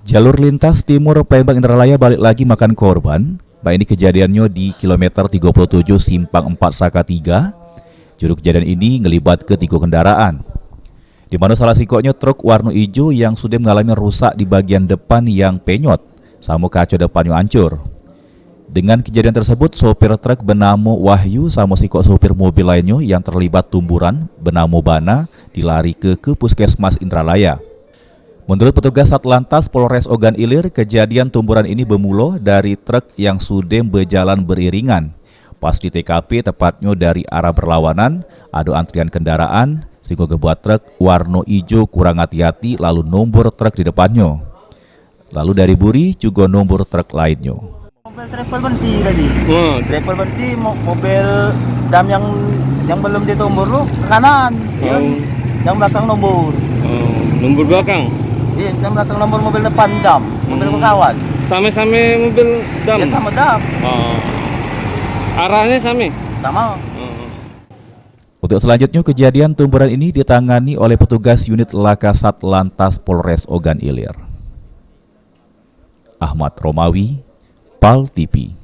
Jalur lintas timur Palembang Indralaya balik lagi makan korban. Ini kejadiannya di kilometer 37 Simpang 4 Saka 3. Juru kejadian ini ngelibat ke 3 kendaraan, di mana salah sikoknya truk warna hijau yang sudah mengalami rusak di bagian depan yang penyot, sama kaca depannya hancur. Dengan kejadian tersebut, sopir truk bernama Wahyu sama sikok sopir mobil lainnya yang terlibat tumburan bernama Bana dilari ke Puskesmas Indralaya. Menurut petugas Satlantas Polres Ogan Ilir, kejadian tumburan ini bermula dari truk yang sudah berjalan beriringan. Pas di TKP, tepatnya dari arah berlawanan, ada antrian kendaraan, sehingga ngebuat truk warna hijau kurang hati-hati lalu nombor truk di depannya. Lalu dari Buri juga nombor truk lainnya. Mobil travel berhenti tadi. Travel berhenti, mobil dam yang belum ditombor lu ke kanan. Yang belakang nombor. Nombor belakang? Iya, yang belakang nombor, mobil depan dam, mobil kawan. Sama-sama mobil dam? Ya sama dam. Arahnya sama? Sama. Untuk selanjutnya, kejadian tumburan ini ditangani oleh petugas unit Laka Satlantas Polres Ogan Ilir. Ahmad Romawi, PAL TV.